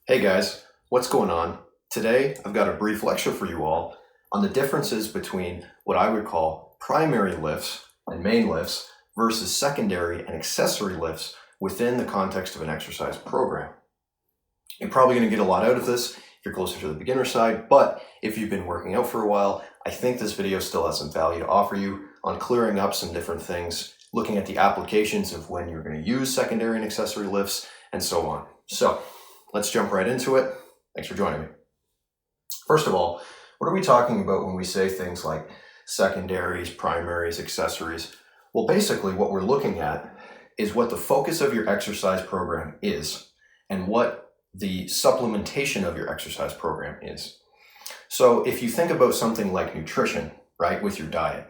Hey guys, what's going on? Today I've got a brief lecture for you all on the differences between what I would call primary lifts and main lifts versus secondary and accessory lifts within the context of an exercise program. You're probably going to get a lot out of this if you're closer to the beginner side, but if you've been working out for a while, I think this video still has some value to offer you on clearing up some different things, looking at the applications of when you're going to use secondary and accessory lifts, and so on. So let's jump right into it. Thanks for joining me. First of all, what are we talking about when we say things like secondaries, primaries, accessories? Well, basically what we're looking at is what the focus of your exercise program is and what the supplementation of your exercise program is. So if you think about something like nutrition, right, with your diet,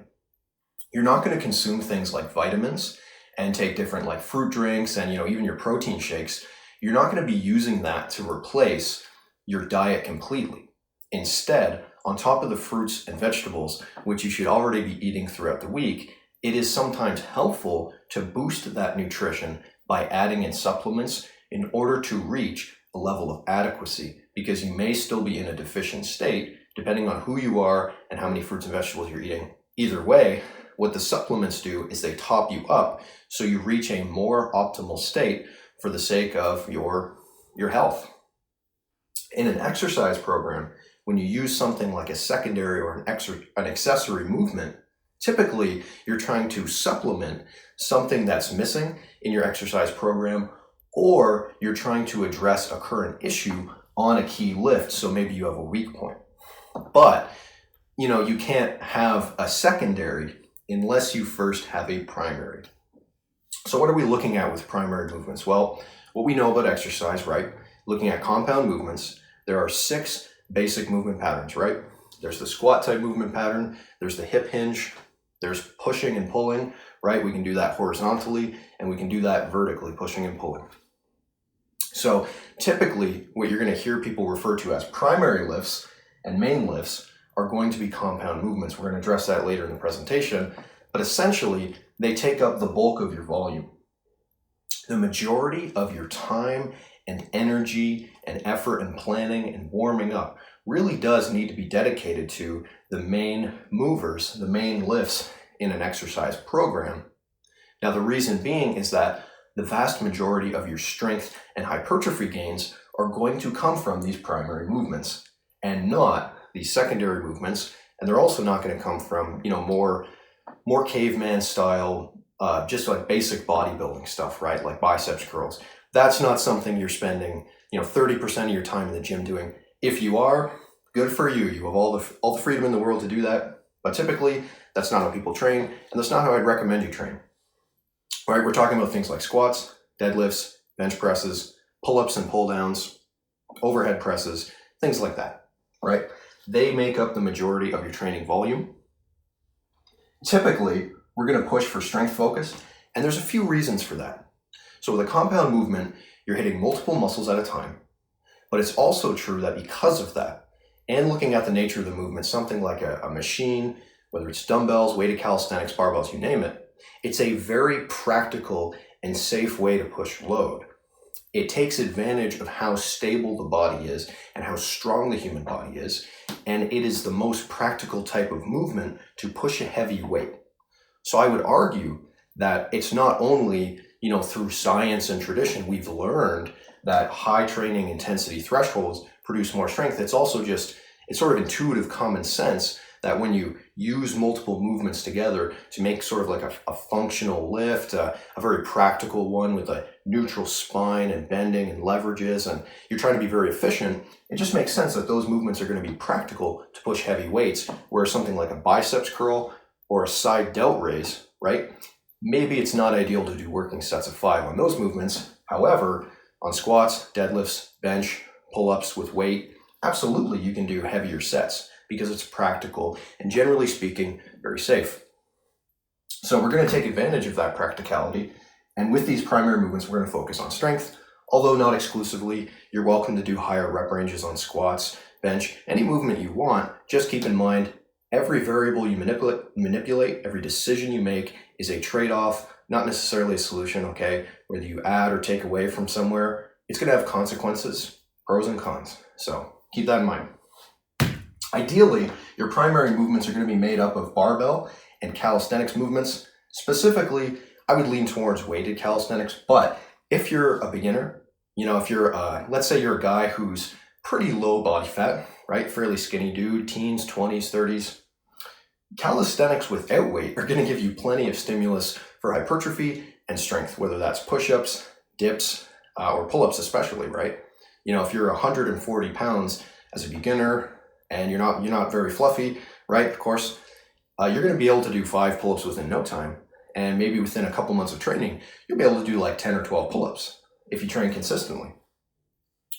you're not going to consume things like vitamins and take different like fruit drinks and even your protein shakes. You're not going to be using that to replace your diet completely. Instead, on top of the fruits and vegetables, which you should already be eating throughout the week, it is sometimes helpful to boost that nutrition by adding in supplements in order to reach a level of adequacy, because you may still be in a deficient state depending on who you are and how many fruits and vegetables you're eating. Either way, what the supplements do is they top you up so you reach a more optimal state for the sake of your health. In an exercise program, when you use something like a secondary or an accessory movement, typically you're trying to supplement something that's missing in your exercise program, or you're trying to address a current issue on a key lift, so maybe you have a weak point. But you can't have a secondary unless you first have a primary. So what are we looking at with primary movements? Well, what we know about exercise, right? Looking at compound movements, there are 6 basic movement patterns, right? There's the squat type movement pattern, there's the hip hinge, there's pushing and pulling, right? We can do that horizontally and we can do that vertically, pushing and pulling. So typically what you're going to hear people refer to as primary lifts and main lifts are going to be compound movements. We're going to address that later in the presentation, but essentially they take up the bulk of your volume. The majority of your time and energy and effort and planning and warming up really does need to be dedicated to the main movers, the main lifts in an exercise program. Now, the reason being is that the vast majority of your strength and hypertrophy gains are going to come from these primary movements and not these secondary movements. And they're also not going to come from, more caveman style, just like basic bodybuilding stuff, right? Like biceps curls. That's not something you're spending, 30% of your time in the gym doing. If you are, good for you. You have all the freedom in the world to do that. But typically, that's not how people train, and that's not how I'd recommend you train. All right, we're talking about things like squats, deadlifts, bench presses, pull-ups and pull-downs, overhead presses, things like that, right? They make up the majority of your training volume. Typically, we're going to push for strength focus, and there's a few reasons for that. So with a compound movement, you're hitting multiple muscles at a time, but it's also true that because of that, and looking at the nature of the movement, something like a machine, whether it's dumbbells, weighted calisthenics, barbells, you name it, it's a very practical and safe way to push load. It takes advantage of how stable the body is and how strong the human body is, and it is the most practical type of movement to push a heavy weight. So I would argue that it's not only, through science and tradition, we've learned that high training intensity thresholds produce more strength. It's also it's sort of intuitive common sense that when you use multiple movements together to make sort of like a functional lift, a very practical one with a neutral spine and bending and leverages, and you're trying to be very efficient, it just makes sense that those movements are going to be practical to push heavy weights, whereas something like a biceps curl or a side delt raise, right? Maybe it's not ideal to do working sets of 5 on those movements. However, on squats, deadlifts, bench, pull-ups with weight, absolutely you can do heavier sets because it's practical and, generally speaking, very safe. So we're going to take advantage of that practicality, and with these primary movements, we're going to focus on strength, although not exclusively. You're welcome to do higher rep ranges on squats, bench, any movement you want. Just keep in mind, every variable you manipulate, every decision you make is a trade-off, not necessarily a solution, okay? Whether you add or take away from somewhere, it's going to have consequences, Pros and cons. So keep that in mind. Ideally, your primary movements are going to be made up of barbell and calisthenics movements. Specifically, I would lean towards weighted calisthenics, but if you're a beginner, if you're, let's say you're a guy who's pretty low body fat, right? Fairly skinny dude, teens, 20s, 30s. Calisthenics without weight are going to give you plenty of stimulus for hypertrophy and strength, whether that's push-ups, dips, or pull-ups especially, right? If you're 140 pounds as a beginner and you're not very fluffy, right? Of course, you're going to be able to do 5 pull-ups within no time. And maybe within a couple months of training, you'll be able to do like 10 or 12 pull-ups if you train consistently.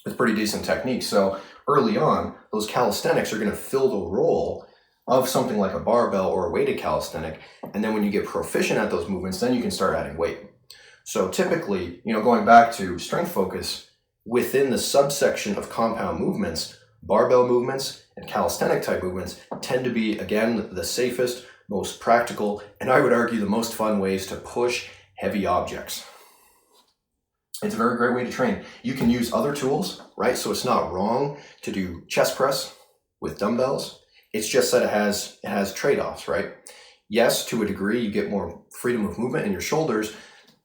It's pretty decent technique. So early on, those calisthenics are going to fill the role of something like a barbell or a weighted calisthenic. And then when you get proficient at those movements, then you can start adding weight. So typically, going back to strength focus, within the subsection of compound movements, barbell movements and calisthenic type movements tend to be, again, the safest, most practical, and I would argue the most fun ways to push heavy objects. It's a very great way to train. You can use other tools, right? So it's not wrong to do chest press with dumbbells. It's just that it has trade-offs, right? Yes, to a degree, you get more freedom of movement in your shoulders,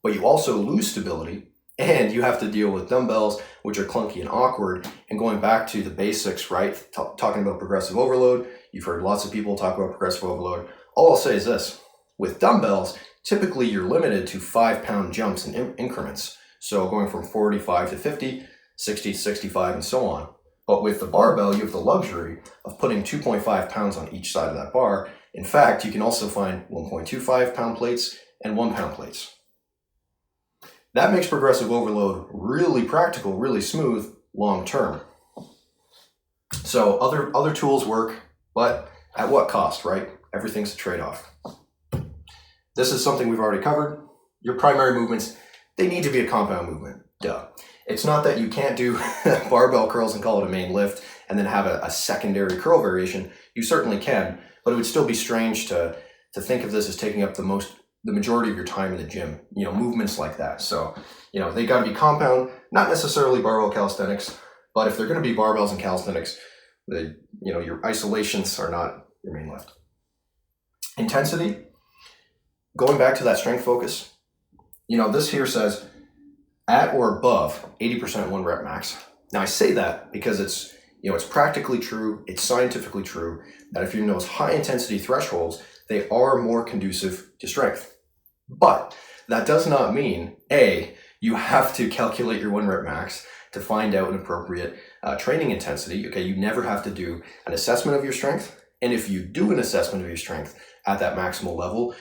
but you also lose stability, and you have to deal with dumbbells, which are clunky and awkward. And going back to the basics, right? Talking about progressive overload, you've heard lots of people talk about progressive overload. All I'll say is this: with dumbbells, typically you're limited to 5-pound jumps in increments. So going from 45 to 50, 60 to 65, and so on. But with the barbell, you have the luxury of putting 2.5 pounds on each side of that bar. In fact, you can also find 1.25 pound plates and 1 pound plates. That makes progressive overload really practical, really smooth, long term. So other tools work, but at what cost, right? Everything's a trade-off. This is something we've already covered. Your primary movements, they need to be a compound movement. Duh. It's not that you can't do barbell curls and call it a main lift and then have a secondary curl variation. You certainly can, but it would still be strange to think of this as taking up the majority of your time in the gym, movements like that. So, they got to be compound, not necessarily barbell calisthenics, but if they're going to be barbells and calisthenics, your isolations are not your main lift. Intensity, going back to that strength focus, this here says at or above 80% 1 rep max. Now I say that because it's practically true, it's scientifically true that if you're in those high intensity thresholds, they are more conducive to strength. But that does not mean, you have to calculate your 1 rep max to find out an appropriate training intensity. Okay, you never have to do an assessment of your strength. And if you do an assessment of your strength at that maximal level,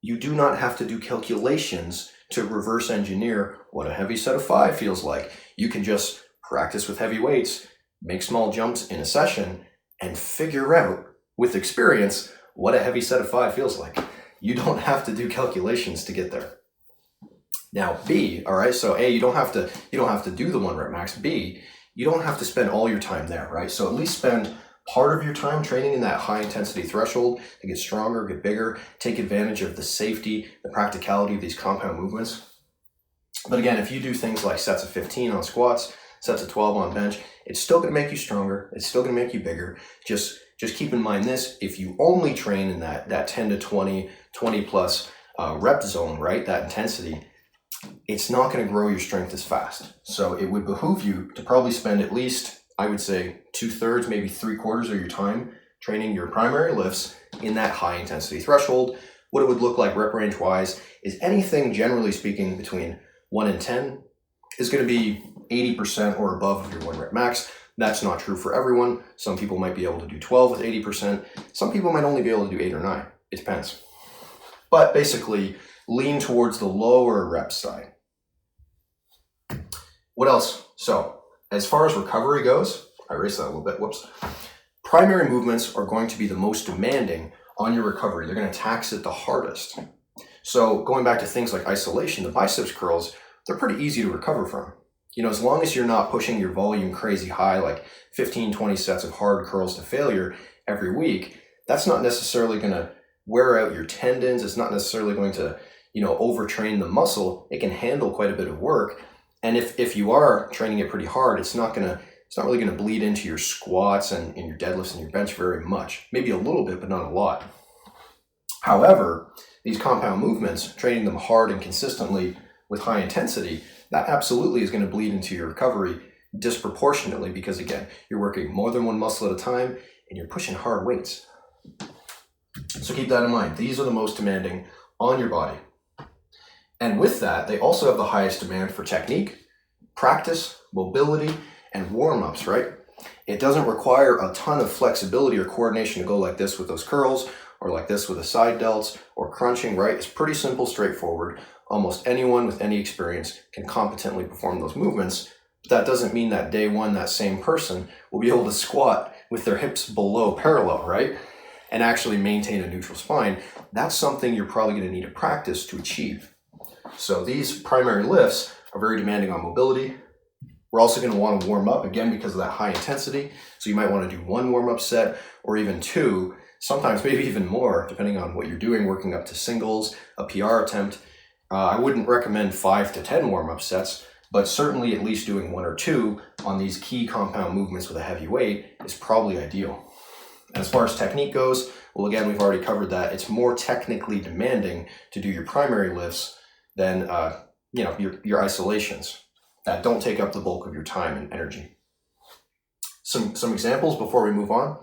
you do not have to do calculations to reverse engineer what a heavy set of 5 feels like. You can just practice with heavy weights, make small jumps in a session, and figure out with experience what a heavy set of 5 feels like. You don't have to do calculations to get there. Now B, all right, so A, you don't have to do the 1 rep max. B, you don't have to spend all your time there, right? So at least spend part of your time training in that high intensity threshold to get stronger, get bigger, take advantage of the safety, the practicality of these compound movements. But again, if you do things like sets of 15 on squats, sets of 12 on bench, it's still going to make you stronger. It's still going to make you bigger. Just keep in mind this: if you only train in that 10 to 20 plus rep zone, right, that intensity, it's not going to grow your strength as fast. So it would behoove you to probably spend at least, I would say, 2/3, maybe 3/4 of your time training your primary lifts in that high intensity threshold. What it would look like rep range wise is anything, generally speaking, between 1 and 10 is going to be 80% or above of your 1 rep max. That's not true for everyone. Some people might be able to do 12 with 80%. Some people might only be able to do 8 or 9. It depends. But basically, lean towards the lower rep side. What else? So, as far as recovery goes, I erased that a little bit, whoops. Primary movements are going to be the most demanding on your recovery. They're going to tax it the hardest. So going back to things like isolation, the biceps curls, they're pretty easy to recover from. As long as you're not pushing your volume crazy high, like 15, 20 sets of hard curls to failure every week, that's not necessarily going to wear out your tendons. It's not necessarily going to, overtrain the muscle. It can handle quite a bit of work. And if you are training it pretty hard, it's not going to It's not really going to bleed into your squats and your deadlifts and your bench very much. Maybe a little bit, but not a lot. However, these compound movements, training them hard and consistently with high intensity, that absolutely is going to bleed into your recovery disproportionately because, again, you're working more than one muscle at a time and you're pushing hard weights. So keep that in mind. These are the most demanding on your body. And with that, they also have the highest demand for technique, practice, mobility, and warm-ups, right? It doesn't require a ton of flexibility or coordination to go like this with those curls or like this with the side delts or crunching, right? It's pretty simple, straightforward. Almost anyone with any experience can competently perform those movements. But that doesn't mean that day one, that same person will be able to squat with their hips below parallel, right? And actually maintain a neutral spine. That's something you're probably going to need to practice to achieve. So these primary lifts are very demanding on mobility. We're also going to want to warm up, again, because of that high intensity. So you might want to do one warm-up set or even two, sometimes maybe even more, depending on what you're doing, working up to singles, a PR attempt. I wouldn't recommend 5 to 10 warm-up sets, but certainly at least doing 1 or 2 on these key compound movements with a heavy weight is probably ideal. As far as technique goes, well, again, we've already covered that. It's more technically demanding to do your primary lifts than your isolations that don't take up the bulk of your time and energy. Some examples before we move on.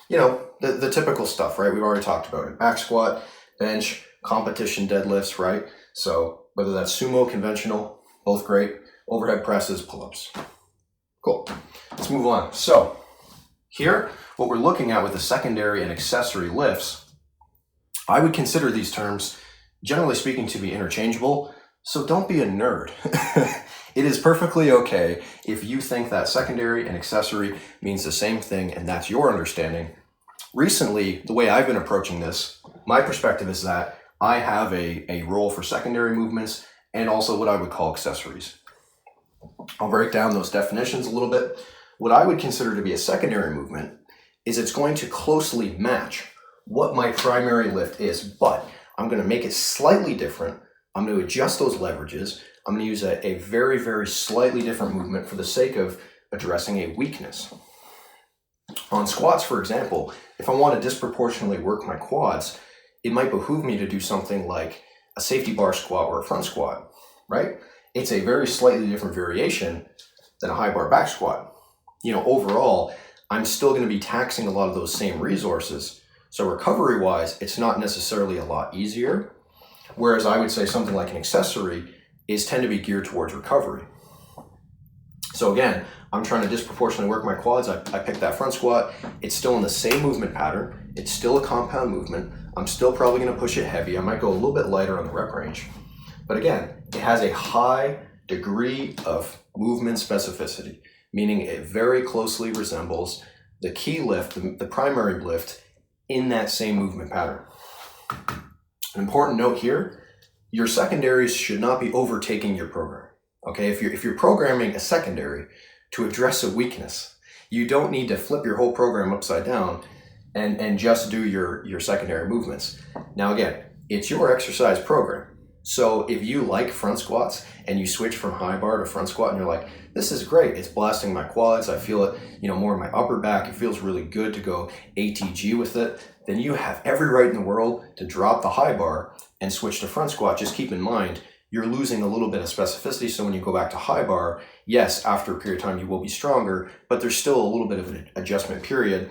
The typical stuff, right? We've already talked about it. Back squat, bench, competition deadlifts, right? So whether that's sumo, conventional, both great. Overhead presses, pull-ups. Cool. Let's move on. So here, what we're looking at with the secondary and accessory lifts, I would consider these terms, generally speaking, to be interchangeable. So don't be a nerd. It is perfectly okay if you think that secondary and accessory means the same thing and that's your understanding. Recently, the way I've been approaching this, my perspective is that I have a role for secondary movements and also what I would call accessories. I'll break down those definitions a little bit. What I would consider to be a secondary movement is it's going to closely match what my primary lift is, but I'm going to make it slightly different. I'm going to adjust those leverages. I'm going to use a very, very slightly different movement for the sake of addressing a weakness. On squats, for example, if I want to disproportionately work my quads, it might behoove me to do something like a safety bar squat or a front squat, right? It's a very slightly different variation than a high bar back squat. Overall, I'm still going to be taxing a lot of those same resources. So recovery-wise, it's not necessarily a lot easier. Whereas I would say something like an accessory tend to be geared towards recovery. So again, I'm trying to disproportionately work my quads. I pick that front squat. It's still in the same movement pattern. It's still a compound movement. I'm still probably going to push it heavy. I might go a little bit lighter on the rep range. But again, it has a high degree of movement specificity, meaning it very closely resembles the key lift, the primary lift in that same movement pattern. An important note here, your secondaries should not be overtaking your program. Okay, if you're programming a secondary to address a weakness, you don't need to flip your whole program upside down and just do your secondary movements. Now again, it's your exercise program. So if you like front squats and you switch from high bar to front squat and you're like, this is great, it's blasting my quads, I feel it, more in my upper back, it feels really good to go ATG with it, then you have every right in the world to drop the high bar and switch to front squat. Just keep in mind, you're losing a little bit of specificity. So when you go back to high bar, yes, after a period of time, you will be stronger, but there's still a little bit of an adjustment period.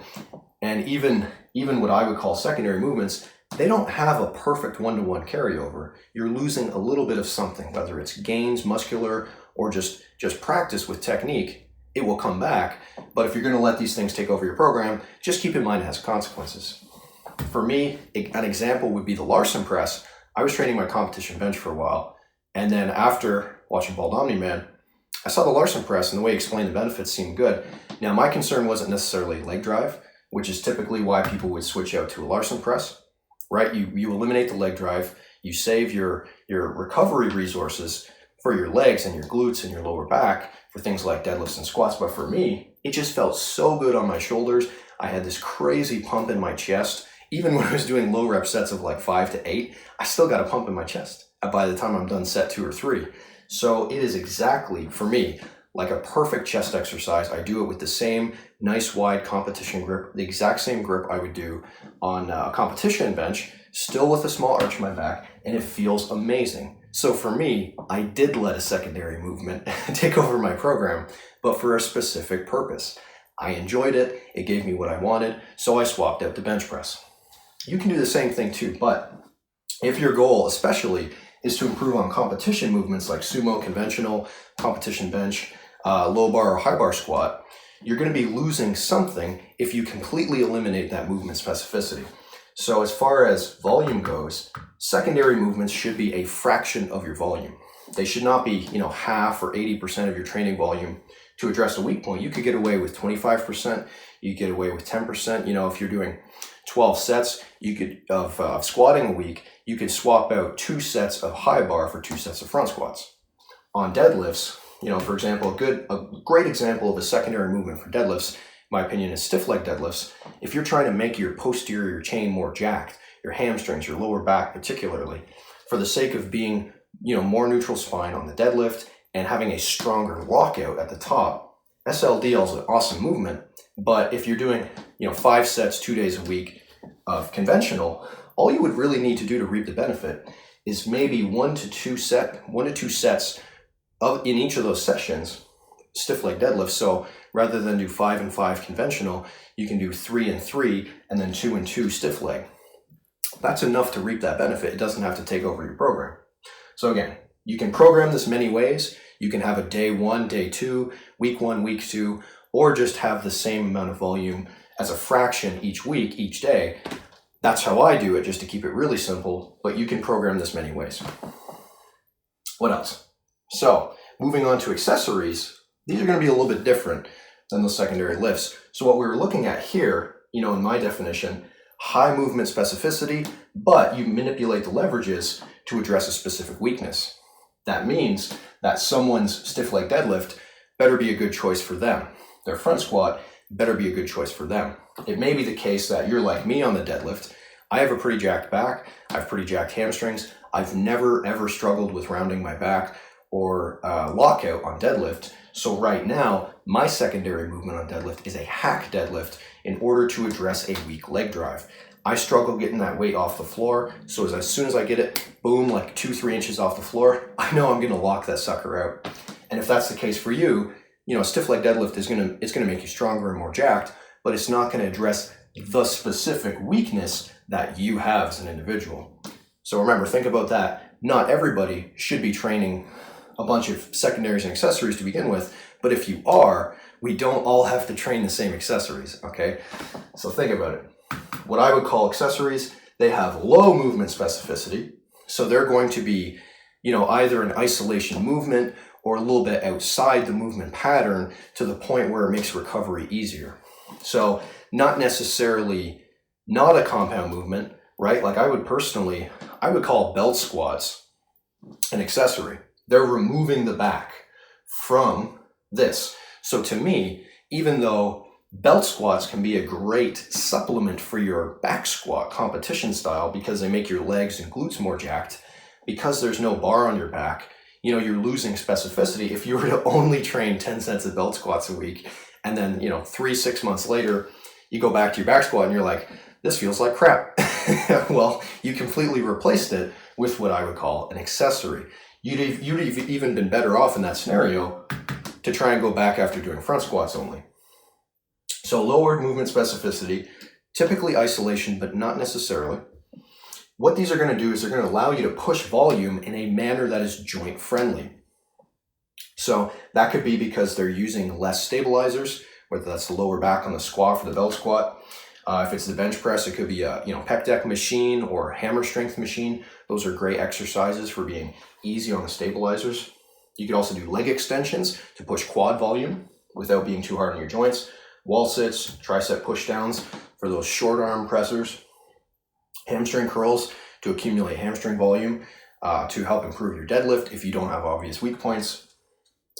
And even what I would call secondary movements, they don't have a perfect one-to-one carryover. You're losing a little bit of something, whether it's gains, muscular, or just practice with technique, it will come back. But if you're going to let these things take over your program, just keep in mind it has consequences. For me, an example would be the Larson press. I was training my competition bench for a while, and then after watching Bald Omni-Man, I saw the Larson press, and the way he explained the benefits seemed good. Now, my concern wasn't necessarily leg drive, which is typically why people would switch out to a Larson press, right? You eliminate the leg drive, you save your recovery resources for your legs and your glutes and your lower back for things like deadlifts and squats. But for me, it just felt so good on my shoulders. I had this crazy pump in my chest. Even when I was doing low rep sets of like 5 to 8, I still got a pump in my chest by the time I'm done set 2 or 3. So it is exactly, for me, like a perfect chest exercise. I do it with the same nice wide competition grip, the exact same grip I would do on a competition bench, still with a small arch in my back, and it feels amazing. So for me, I did let a secondary movement take over my program, but for a specific purpose. I enjoyed it, it gave me what I wanted, so I swapped out the bench press. You can do the same thing too, but if your goal especially is to improve on competition movements like sumo, conventional, competition bench, low bar or high bar squat, you're going to be losing something if you completely eliminate that movement specificity. So as far as volume goes, secondary movements should be a fraction of your volume. They should not be, half or 80% of your training volume to address a weak point. You could get away with 25%, you get away with 10%. If you're doing 12 sets of squatting a week, you could swap out 2 sets of high bar for 2 sets of front squats. On deadlifts, for example, a great example of a secondary movement for deadlifts, in my opinion, is stiff leg deadlifts. If you're trying to make your posterior chain more jacked, your hamstrings, your lower back particularly, for the sake of being, more neutral spine on the deadlift and having a stronger lockout at the top, SLDL is an awesome movement. But if you're doing, 5 sets, 2 days a week of conventional, all you would really need to do to reap the benefit is maybe 1 to 2 sets in each of those sessions, stiff leg deadlift. So rather than do 5 and 5 conventional, you can do 3 and 3 and then 2 and 2 stiff leg. That's enough to reap that benefit. It doesn't have to take over your program. So again, you can program this many ways. You can have a day 1, day 2, week 1, week 2, or just have the same amount of volume as a fraction each week, each day. That's how I do it, just to keep it really simple, but you can program this many ways. What else? So moving on to accessories, these are going to be a little bit different than the secondary lifts. So what we were looking at here, in my definition, high movement specificity, but you manipulate the leverages to address a specific weakness. That means that someone's stiff leg deadlift better be a good choice for them. Their front squat better be a good choice for them. It may be the case that you're like me on the deadlift. I have a pretty jacked back. I have pretty jacked hamstrings. I've never ever struggled with rounding my back or lockout on deadlift. So right now, my secondary movement on deadlift is a hack deadlift in order to address a weak leg drive. I struggle getting that weight off the floor. So as soon as I get it, boom, like 2-3 inches off the floor, I know I'm going to lock that sucker out. And if that's the case for you, stiff leg deadlift is going to make you stronger and more jacked, but it's not going to address the specific weakness that you have as an individual. So remember, think about that. Not everybody should be training a bunch of secondaries and accessories to begin with, but if you are, we don't all have to train the same accessories, okay? So think about it. What I would call accessories, they have low movement specificity, so they're going to be, either an isolation movement or a little bit outside the movement pattern to the point where it makes recovery easier. So not necessarily not a compound movement, right? Like I would call belt squats an accessory. They're removing the back from this. So to me, even though belt squats can be a great supplement for your back squat competition style because they make your legs and glutes more jacked, because there's no bar on your back, you're losing specificity. If you were to only train 10 sets of belt squats a week, and then, 3-6 months later, you go back to your back squat and you're like, this feels like crap. Well, you completely replaced it with what I would call an accessory. You'd have even been better off in that scenario to try and go back after doing front squats only. So lower movement specificity, typically isolation, but not necessarily. What these are going to do is they're going to allow you to push volume in a manner that is joint friendly. So that could be because they're using less stabilizers, whether that's the lower back on the squat for the belt squat. If it's the bench press, it could be a pec deck machine or hammer strength machine. Those are great exercises for being easy on the stabilizers. You could also do leg extensions to push quad volume without being too hard on your joints. Wall sits, tricep push downs for those short arm pressers. Hamstring curls to accumulate hamstring volume to help improve your deadlift if you don't have obvious weak points.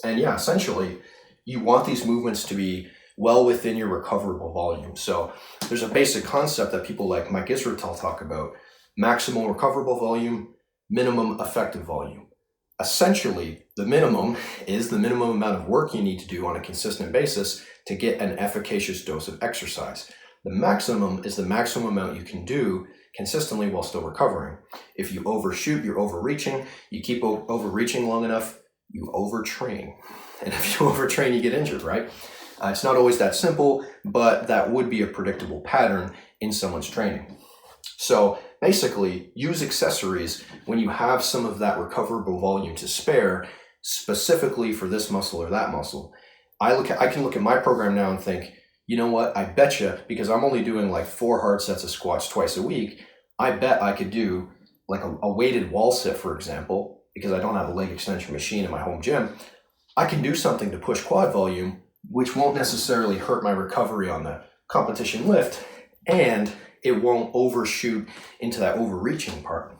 And yeah, essentially, you want these movements to be well within your recoverable volume. So there's a basic concept that people like Mike Israetel talk about: maximal recoverable volume, minimum effective volume. Essentially, the minimum is the minimum amount of work you need to do on a consistent basis to get an efficacious dose of exercise. The maximum is the maximum amount you can do consistently while still recovering. If you overshoot, you're overreaching. You keep overreaching long enough, you overtrain. And if you overtrain, you get injured, right? It's not always that simple, but that would be a predictable pattern in someone's training. So basically, use accessories when you have some of that recoverable volume to spare, specifically for this muscle or that muscle. I can look at my program now and think, you know what, I betcha, because I'm only doing like 4 hard sets of squats twice a week, I bet I could do like a weighted wall sit, for example, because I don't have a leg extension machine in my home gym. I can do something to push quad volume, which won't necessarily hurt my recovery on the competition lift, and it won't overshoot into that overreaching part.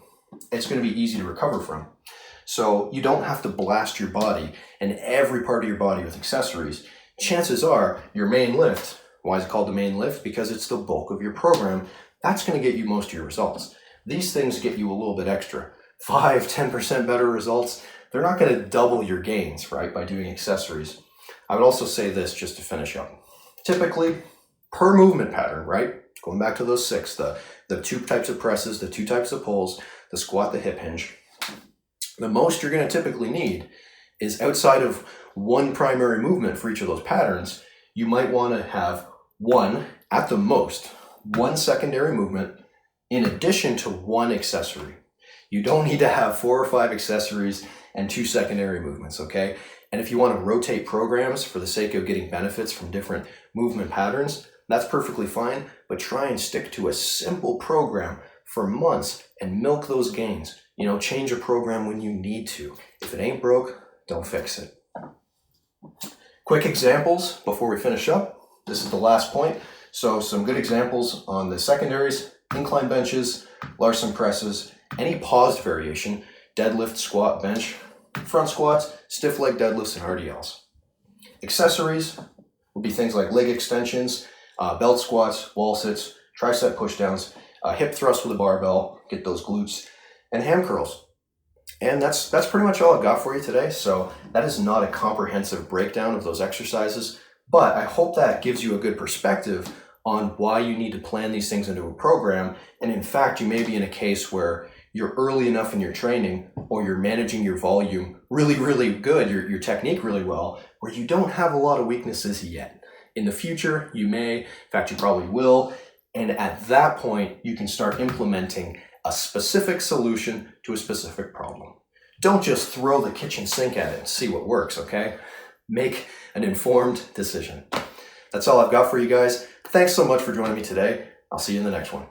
It's going to be easy to recover from. So you don't have to blast your body and every part of your body with accessories. Chances are your main lift, why is it called the main lift? Because it's the bulk of your program. That's going to get you most of your results. These things get you a little bit extra. 5-10% better results. They're not going to double your gains, right, by doing accessories. I would also say this just to finish up. Typically, per movement pattern, right? Going back to those 6, the 2 types of presses, the 2 types of pulls, the squat, the hip hinge. The most you're going to typically need is outside of 1 primary movement for each of those patterns, you might want to have 1, at the most, 1 secondary movement in addition to 1 accessory. You don't need to have 4 or 5 accessories and 2 secondary movements, okay? And if you want to rotate programs for the sake of getting benefits from different movement patterns, that's perfectly fine, but try and stick to a simple program for months and milk those gains. You know, change a program when you need to. If it ain't broke, don't fix it. Quick examples before we finish up. This is the last point. So some good examples on the secondaries: incline benches, Larson presses, any paused variation, deadlift, squat, bench, front squats, stiff leg deadlifts, and RDLs. Accessories would be things like leg extensions, belt squats, wall sits, tricep pushdowns, hip thrust with a barbell, get those glutes, and ham curls. And that's pretty much all I've got for you today. So that is not a comprehensive breakdown of those exercises, but I hope that gives you a good perspective on why you need to plan these things into a program. And in fact, you may be in a case where you're early enough in your training, or you're managing your volume really, really good, your technique really well, where you don't have a lot of weaknesses yet. In the future, you may, in fact, you probably will. And at that point, you can start implementing a specific solution to a specific problem. Don't just throw the kitchen sink at it and see what works, okay? Make an informed decision. That's all I've got for you guys. Thanks so much for joining me today. I'll see you in the next one.